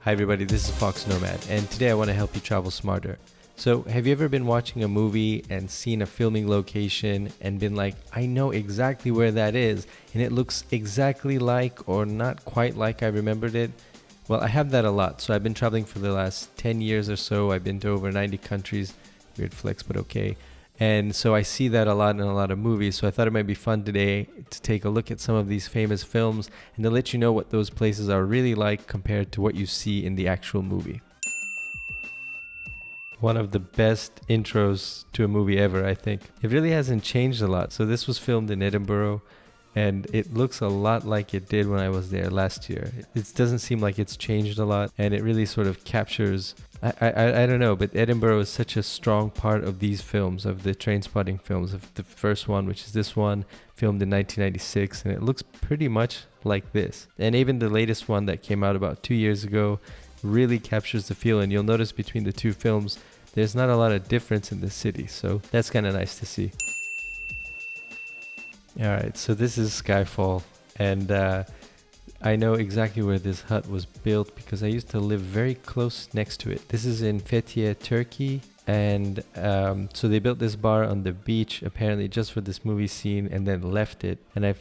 Hi everybody, this is foXnoMad, and today I want to help you travel smarter. So, have you ever been watching a movie and seen a filming location and been like, I know exactly where that is, and it looks exactly like or not quite like I remembered it? Well, I have that a lot. So I've been traveling for the last 10 years or so. I've been to over 90 countries. Weird flex, but okay. And so I see that a lot in a lot of movies. So I thought it might be fun today to take a look at some of these famous films and to let you know what those places are really like compared to what you see in the actual movie. One of the best intros to a movie ever, I think. It really hasn't changed a lot. So this was filmed in Edinburgh, and it looks a lot like it did when I was there last year. It doesn't seem like it's changed a lot, and it really sort of captures, I don't know, but Edinburgh is such a strong part of these films, of the Trainspotting films, of the first one, which is this one, filmed in 1996, and it looks pretty much like this. And even the latest one that came out about 2 years ago really captures the feel, and you'll notice between the two films, there's not a lot of difference in the city, so that's kind of nice to see. Alright, so this is Skyfall, and I know exactly where this hut was built because I used to live very close next to it. This is in Fethiye, Turkey, and so they built this bar on the beach apparently just for this movie scene and then left it, and I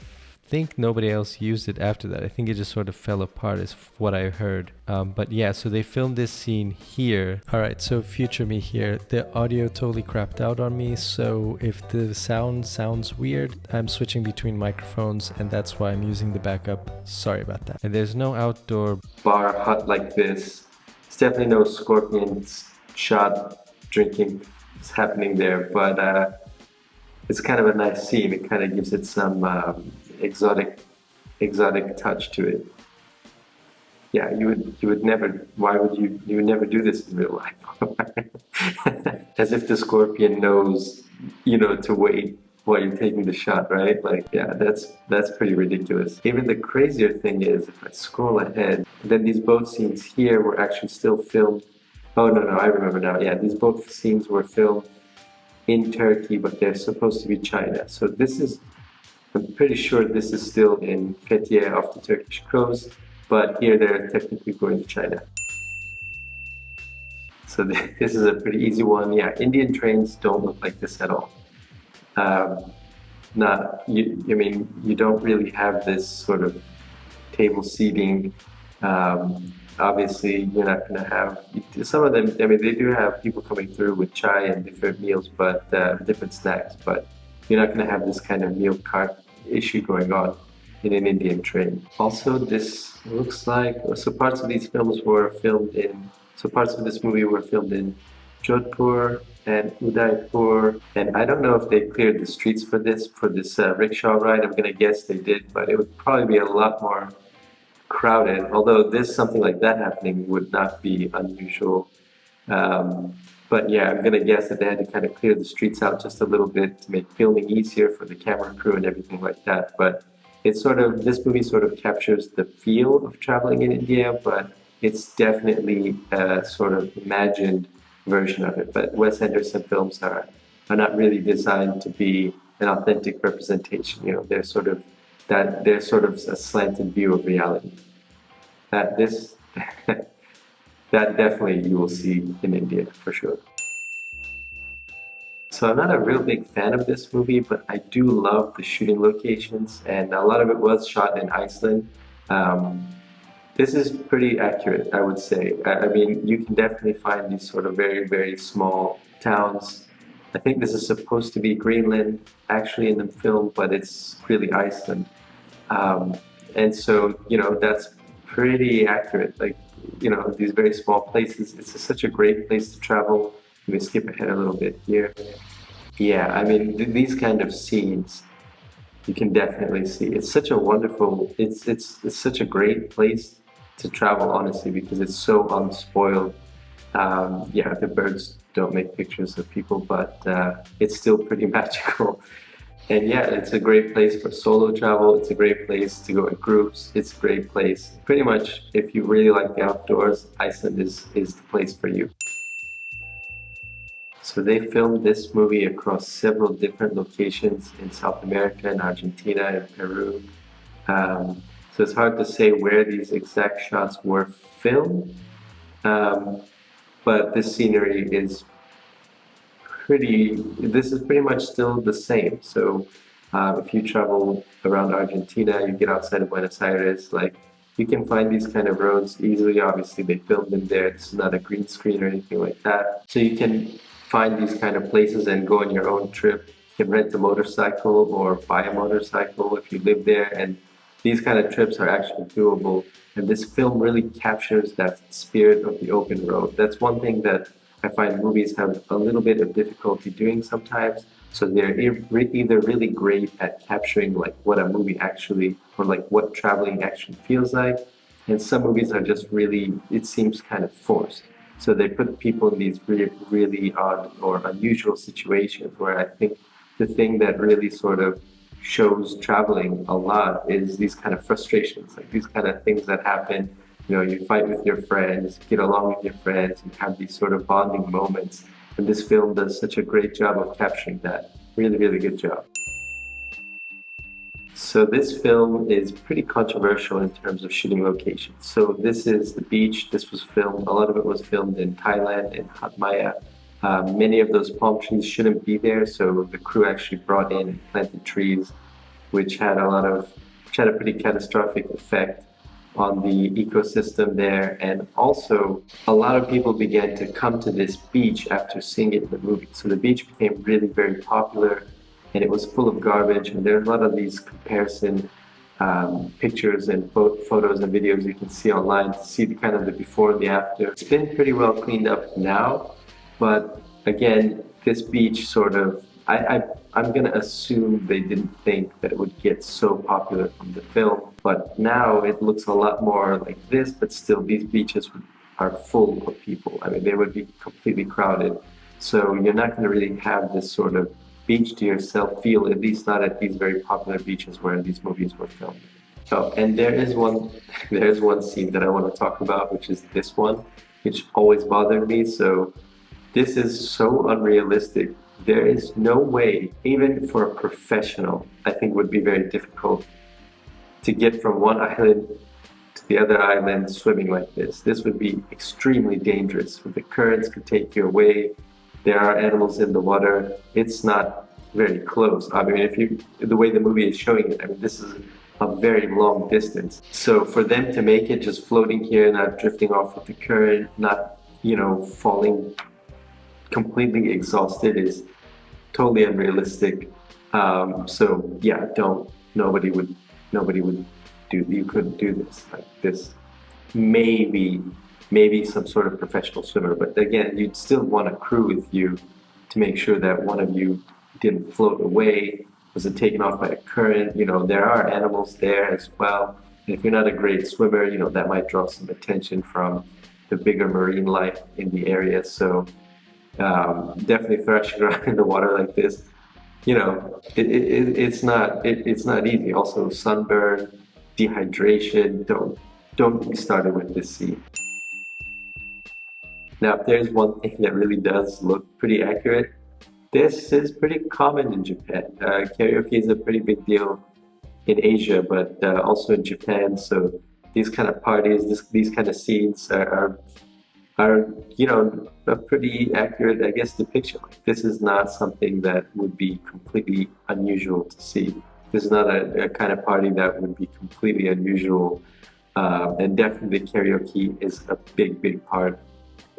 think nobody else used it after that. I think it just sort of fell apart is what I heard. But yeah, so they filmed this scene here. Alright, so future me here. The audio totally crapped out on me, so if the sound sounds weird, I'm switching between microphones and that's why I'm using the backup. Sorry about that. And there's no outdoor bar hut like this. It's definitely no scorpions shot drinking is happening there, but it's kind of a nice scene. It kind of gives it some exotic touch to it. Yeah, you would never. Why would you would never do this in real life? As if the scorpion knows, to wait while you're taking the shot, right? Like, yeah, that's pretty ridiculous. Even the crazier thing is, if I scroll ahead, then these boat scenes here were actually still filmed. Oh no, I remember now. Yeah, these boat scenes were filmed in Turkey, but they're supposed to be China. So I'm pretty sure this is still in Fethiye off the Turkish coast, but here they're technically going to China. So this is a pretty easy one. Yeah, Indian trains don't look like this at all. You don't really have this sort of table seating. Obviously, you're not going to have some of them. I mean, they do have people coming through with chai and different meals, but different snacks. But you're not going to have this kind of meal cart issue going on in an Indian train. Also, this looks like parts of these films were filmed in. So parts of this movie were filmed in Jodhpur and Udaipur, and I don't know if they cleared the streets for this rickshaw ride. I'm going to guess they did, but it would probably be a lot more crowded, although something like that happening would not be unusual. But yeah, I'm gonna guess that they had to kind of clear the streets out just a little bit to make filming easier for the camera crew and everything like that. But this movie sort of captures the feel of traveling in India, but it's definitely a sort of imagined version of it. But Wes Anderson films are not really designed to be an authentic representation. They're sort of a slanted view of reality. That definitely you will see in India for sure. So I'm not a real big fan of this movie, but I do love the shooting locations, and a lot of it was shot in Iceland. This is pretty accurate, I would say. I mean, you can definitely find these sort of very, very small towns. I think this is supposed to be Greenland, actually, in the film, but it's really Iceland. And so, that's pretty accurate. Like, these very small places, it's just such a great place to travel. Let me skip ahead a little bit here. Yeah, I mean, these kind of scenes, you can definitely see. It's such a wonderful, it's such a great place to travel, honestly, because it's so unspoiled. Yeah, the birds don't make pictures of people, but it's still pretty magical. And yeah, it's a great place for solo travel. It's a great place to go in groups. It's a great place. Pretty much, if you really like the outdoors, Iceland is the place for you. So they filmed this movie across several different locations in South America and Argentina and Peru. So it's hard to say where these exact shots were filmed, But this scenery is this is pretty much still the same. So if you travel around Argentina, you get outside of Buenos Aires, like you can find these kind of roads easily. Obviously, they filmed in there. This is not a green screen or anything like that. So you can find these kind of places and go on your own trip. You can rent a motorcycle or buy a motorcycle if you live there. And these kind of trips are actually doable. And this film really captures that spirit of the open road. That's one thing that I find movies have a little bit of difficulty doing sometimes. So they're either really great at capturing like what a movie actually, or like what traveling actually feels like, and some movies are just really, it seems kind of forced. So they put people in these really odd or unusual situations where I think the thing that really sort of shows traveling a lot is these kind of frustrations, like these kind of things that happen. You know, you fight with your friends, get along with your friends, you have these sort of bonding moments. And this film does such a great job of capturing that. Really, really good job. So this film is pretty controversial in terms of shooting locations. So this is the beach. This was filmed, a lot of it was filmed in Thailand, in Hatmaya. Many of those palm trees shouldn't be there, so the crew actually brought in and planted trees, which had a pretty catastrophic effect on the ecosystem there. And also, a lot of people began to come to this beach after seeing it in the movie. So the beach became really very popular, and it was full of garbage. And there are a lot of these comparison pictures and photos and videos you can see online to see the kind of the before and the after. It's been pretty well cleaned up now, but again, this beach sort of, I'm gonna assume they didn't think that it would get so popular from the film, but now it looks a lot more like this, but still these beaches are full of people. I mean, they would be completely crowded. So you're not gonna really have this sort of beach to yourself feel, at least not at these very popular beaches where these movies were filmed. Oh, and there's one scene that I want to talk about, which is this one, which always bothered me. So this is so unrealistic. There is no way, even for a professional, I think would be very difficult to get from one island to the other island swimming like this. This would be extremely dangerous. The currents could take you away. There are animals in the water. It's not very close. I mean, the way the movie is showing it, I mean, this is a very long distance. So for them to make it just floating here, not drifting off with the current, not, falling completely exhausted is totally unrealistic. So yeah, nobody would you couldn't do this like this. Maybe some sort of professional swimmer, but again, you'd still want a crew with you to make sure that one of you didn't float away, wasn't taken off by a current. There are animals there as well. And if you're not a great swimmer, that might draw some attention from the bigger marine life in the area. So definitely thrashing around in the water like this, it's not easy. Also, sunburn, dehydration. Don't get started with this scene. Now, if there's one thing that really does look pretty accurate, this is pretty common in Japan. Karaoke is a pretty big deal in Asia, but also in Japan. So these kind of parties, these kind of scenes are a pretty accurate, I guess, depiction. This is not something that would be completely unusual to see. This is not a kind of party that would be completely unusual. And definitely karaoke is a big part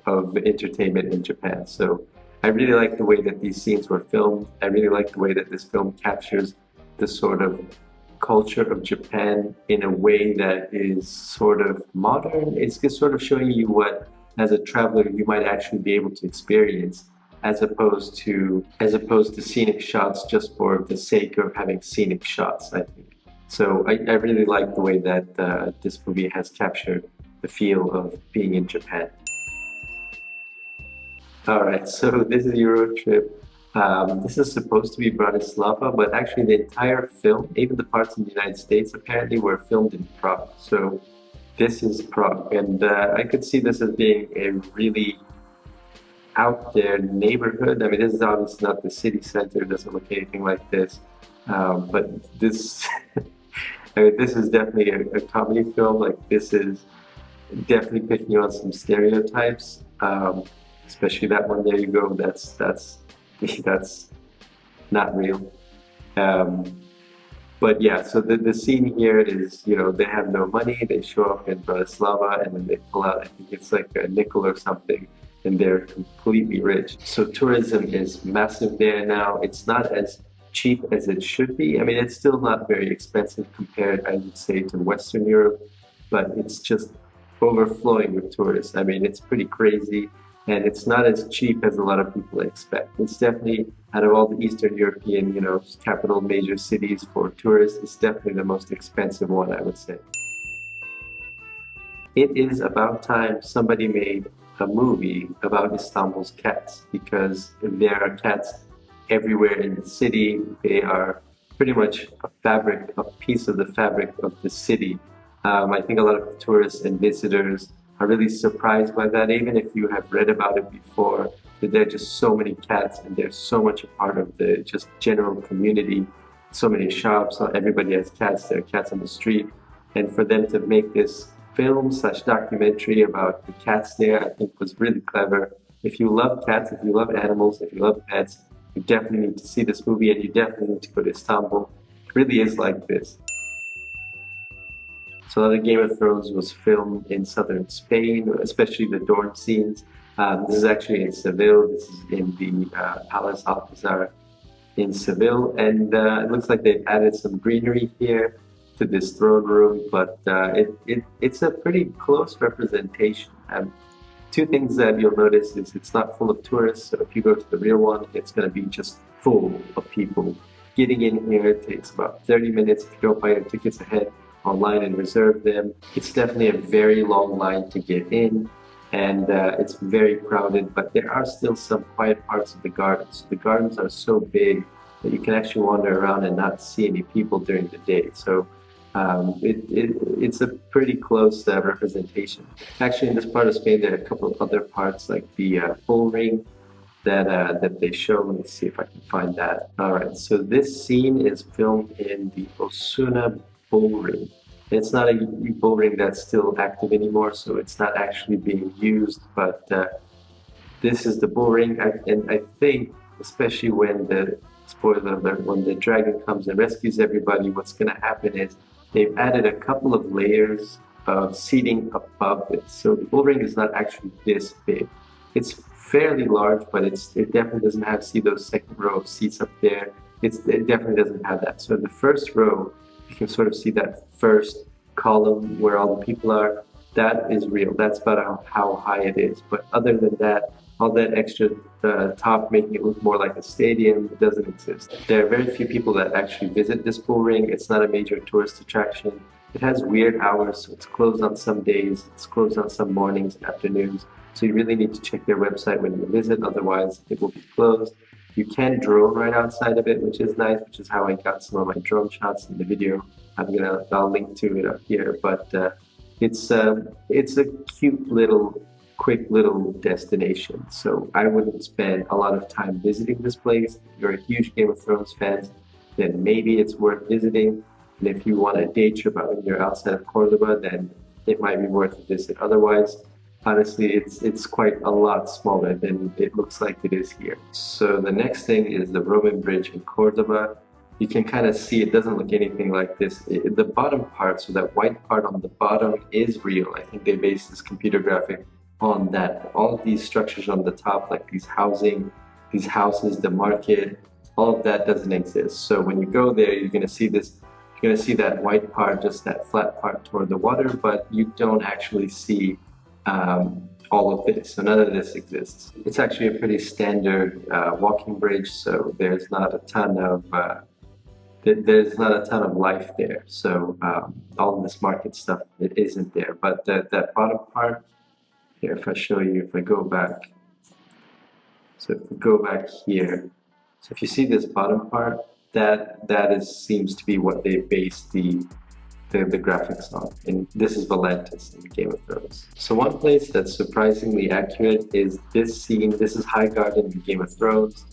of entertainment in Japan. So I really like the way that these scenes were filmed. I really like the way that this film captures the sort of culture of Japan in a way that is sort of modern. It's just sort of showing you what, as a traveler, you might actually be able to experience, as opposed to scenic shots just for the sake of having scenic shots, I think. So I really like the way that this movie has captured the feel of being in Japan. All right, so this is Euro trip. This is supposed to be Bratislava, but actually the entire film, even the parts in the United States, apparently were filmed in Prague. So this is Prague, and I could see this as being a really out there neighborhood. I mean, this is obviously not the city center, it doesn't look anything like this, but this, I mean, this is definitely a comedy film. Like, this is definitely picking on some stereotypes, especially that one. There you go. That's that's not real. Um, but yeah, so the scene here is, you know, they have no money. They show up in Bratislava and then they pull out, I think it's like a nickel or something, and they're completely rich. So tourism is massive there now. It's not as cheap as it should be. I mean, it's still not very expensive compared, I would say, to Western Europe, but it's just overflowing with tourists. I mean, it's pretty crazy, and it's not as cheap as a lot of people expect. It's definitely, out of all the Eastern European, you know, capital major cities for tourists, it's definitely the most expensive one, I would say. It is about time somebody made a movie about Istanbul's cats, because there are cats everywhere in the city. They are pretty much a fabric, a piece of the fabric of the city. I think a lot of tourists and visitors are really surprised by that, even if you have read about it before, that there are just so many cats and they're so much a part of the just general community. So many shops, everybody has cats, there are cats on the street. And for them to make this film slash documentary about the cats there, I think was really clever. If you love cats, if you love animals, if you love pets, you definitely need to see this movie, and you definitely need to go to Istanbul. It really is like this. So the Game of Thrones was filmed in southern Spain, especially the dorm scenes. This is actually in Seville. This is in the Palace Alcazar in Seville, and it looks like they've added some greenery here to this throne room, but it's a pretty close representation. Two things that you'll notice is it's not full of tourists, so if you go to the real one, it's going to be just full of people. Getting in here takes about 30 minutes if you don't buy your tickets ahead online and reserve them. It's definitely a very long line to get in, and it's very crowded, but there are still some quiet parts of the gardens. The gardens are so big that you can actually wander around and not see any people during the day. So it's a pretty close representation. Actually, in this part of Spain, there are a couple of other parts, like the bull ring that they show. Let me see if I can find that. All right, so this scene is filmed in the Osuna bull ring. It's not a bull ring that's still active anymore, so it's not actually being used, but this is the bull ring. And I think, especially when the, spoiler alert, when the dragon comes and rescues everybody, what's going to happen is they've added a couple of layers of seating above it. So the bull ring is not actually this big. It's fairly large, but it definitely doesn't have, see those second row of seats up there. It definitely doesn't have that. So in the first row, you can sort of see that first column where all the people are. That is real. That's about how high it is. But other than that, all that extra top making it look more like a stadium doesn't exist. There are very few people that actually visit this bull ring. It's not a major tourist attraction. It has weird hours, so it's closed on some days, it's closed on some mornings and afternoons. So you really need to check their website when you visit, otherwise it will be closed. You can drone right outside of it, which is nice, which is how I got some of my drone shots in the video. I'll link to it up here, but it's a cute little, quick little destination. So I wouldn't spend a lot of time visiting this place. If you're a huge Game of Thrones fan, then maybe it's worth visiting. And if you want a day trip out when you're outside of Cordoba, then it might be worth a visit. Otherwise, honestly, it's quite a lot smaller than it looks like it is here. So the next thing is the Roman bridge in Cordoba. You can kind of see it doesn't look anything like this. The bottom part, so that white part on the bottom, is real. I think they based this computer graphic on that. All of these structures on the top, like these houses, the market, all of that doesn't exist. So when you go there, you're going to see this. You're going to see that white part, just that flat part toward the water, but you don't actually see all of this. So none of this exists. It's actually a pretty standard walking bridge, so there's not a ton of life there. So all of this market stuff, it isn't there. But that bottom part here, if I show you, if I go back, so if we go back here, so if you see this bottom part, that seems to be what they based the graphics on. And this is Valentis in Game of Thrones. So one place that's surprisingly accurate is this scene. This is High Garden in Game of Thrones.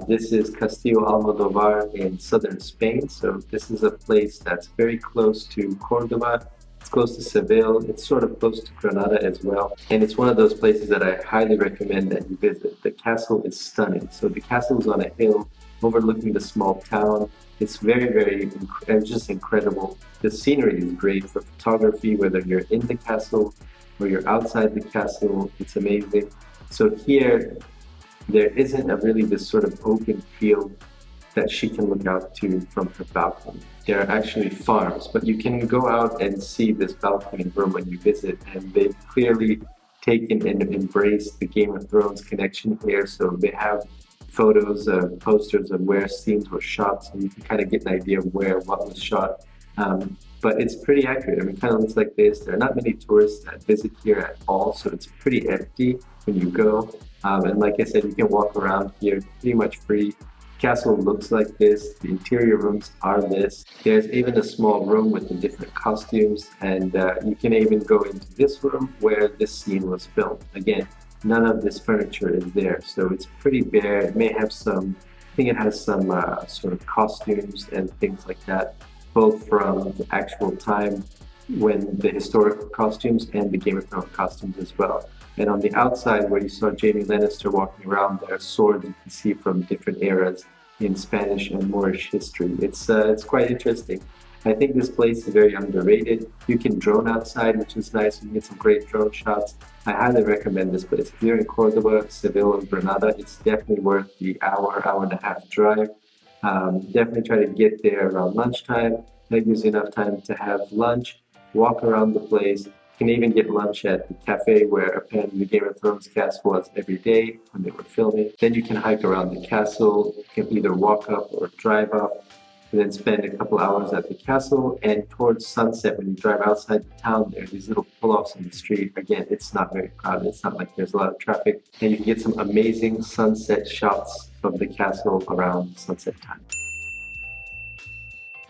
This is Castillo Almodovar in southern Spain. So this is a place that's very close to Cordoba. It's close to Seville. It's sort of close to Granada as well. And it's one of those places that I highly recommend that you visit. The castle is stunning. So the castle is on a hill overlooking the small town. It's just incredible. The scenery is great for photography, whether you're in the castle or you're outside the castle. It's amazing. So here, there isn't really this sort of open field that she can look out to from her balcony. There are actually farms, but you can go out and see this balcony room when you visit, and they've clearly taken and embraced the Game of Thrones connection here. So they have photos, posters of where scenes were shot, so you can kind of get an idea of what was shot. But it's pretty accurate. I mean, it kind of looks like this. There are not many tourists that visit here at all, so it's pretty empty when you go. And like I said, you can walk around here pretty much free. Castle looks like this. The interior rooms are this. There's even a small room with the different costumes, and you can even go into this room where this scene was filmed. Again, none of this furniture is there, so it's pretty bare. It may have some, I think it has some sort of costumes and things like that, both from the actual time when the historical costumes and the Game of Thrones costumes as well. And on the outside where you saw Jaime Lannister walking around, there are swords you can see from different eras in Spanish and Moorish history. It's quite interesting. I think this place is very underrated. You can drone outside, which is nice. You can get some great drone shots. I highly recommend this place. If you're in Cordoba, Seville, or Granada, it's definitely worth the hour and a half drive. Definitely try to get there around lunchtime. That gives you enough time to have lunch, walk around the place. You can even get lunch at the cafe where apparently the Game of Thrones cast was every day when they were filming. Then you can hike around the castle. You can either walk up or drive up, and then spend a couple hours at the castle. And towards sunset, when you drive outside the town, there are these little pull-offs in the street. Again, it's not very crowded. It's not like there's a lot of traffic. And you can get some amazing sunset shots of the castle around sunset time.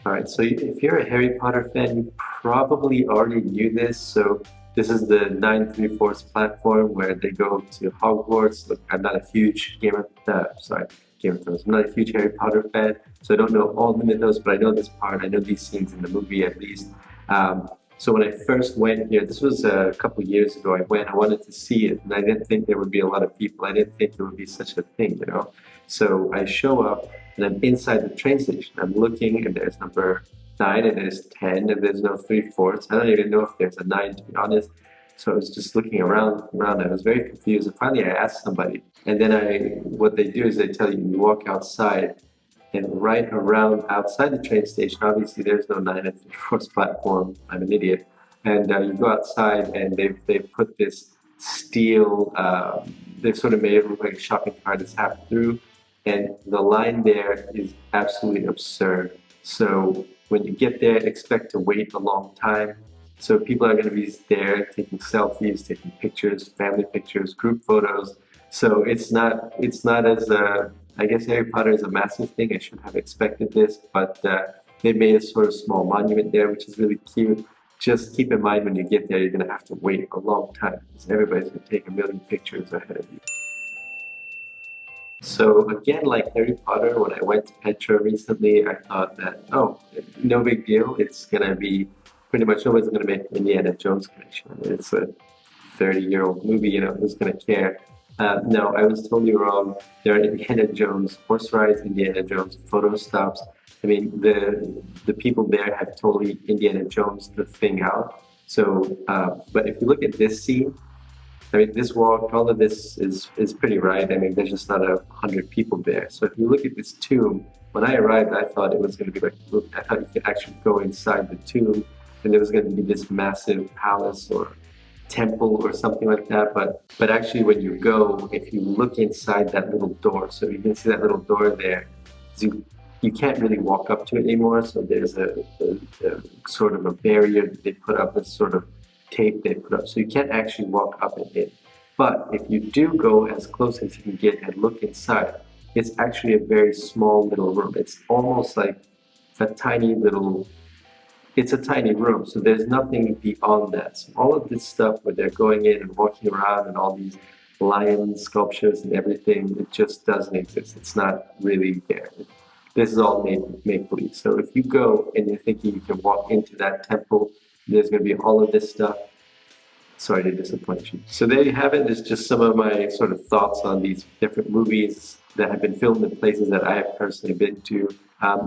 All right, so if you're a Harry Potter fan, you probably already knew this. So this is the 934 platform where they go to Hogwarts. Look, I'm not a huge Game of Thrones. I'm not a huge Harry Potter fan, so I don't know all the mythos, but I know this part. I know these scenes in the movie at least. So when I first went here, this was a couple years ago, I wanted to see it, and I didn't think there would be a lot of people. I didn't think it would be such a thing, you know? So I show up, and I'm inside the train station. I'm looking, and there's number 9, and there's 10, and there's no 3/4. I don't even know if there's a 9, to be honest. So I was just looking around. I was very confused, and finally I asked somebody. And then what they do is they tell you walk outside, and right around outside the train station, obviously there's no 9 and 3/4 platform. I'm an idiot. And you go outside, and they've put this steel. They've sort of made it look like a shopping cart that's half through, and the line there is absolutely absurd. So when you get there, expect to wait a long time. So people are going to be there taking selfies, taking pictures, family pictures, group photos. So it's not as I guess Harry Potter is a massive thing. I shouldn't have expected this, but they made a sort of small monument there, which is really cute. Just keep in mind when you get there, you're going to have to wait a long time because everybody's going to take a million pictures ahead of you. So again, like Harry Potter, when I went to Petra recently, I thought that, oh, no big deal. It's going to be pretty much nobody's going to make Indiana Jones connection. It's a 30-year-old movie, you know, who's going to care? No, I was totally wrong. There are Indiana Jones horse rides, Indiana Jones photo stops. I mean, the people there have totally Indiana Jones the thing out. So, but if you look at this scene, I mean, this walk, all of this is pretty right. I mean, there's just not 100 people there. So if you look at this tomb, when I arrived, I thought it was going to be like, I thought you could actually go inside the tomb, and there was going to be this massive palace or temple or something like that. But actually, when you go, if you look inside that little door, so you can see that little door there, you can't really walk up to it anymore. So there's a sort of a barrier that they put up, this sort of tape they put up, so you can't actually walk up and in. But if you do go as close as you can get and look inside, it's actually a very small little room. It's almost like a tiny little, it's a tiny room, so there's nothing beyond that. So all of this stuff where they're going in and walking around and all these lion sculptures and everything, it just doesn't exist. It's not really there. This is all make-believe. So if you go and you're thinking you can walk into that temple, There's going to be all of this stuff. Sorry to disappoint you. So there you have it. There's just some of my sort of thoughts on these different movies that have been filmed in places that I have personally been to.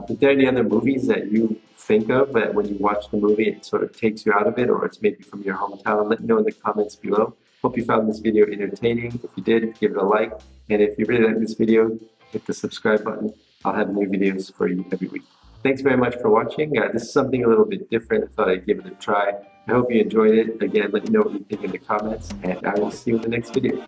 Is there any other movies that you think of that when you watch the movie it sort of takes you out of it, or it's maybe from your hometown? Let me know in the comments below. Hope you found this video entertaining. If you did, give it a like. And if you really like this video, hit the subscribe button. I'll have new videos for you every week. Thanks very much for watching. This is something a little bit different. I thought I'd give it a try. I hope you enjoyed it. Again, let me know what you think in the comments, and I will see you in the next video.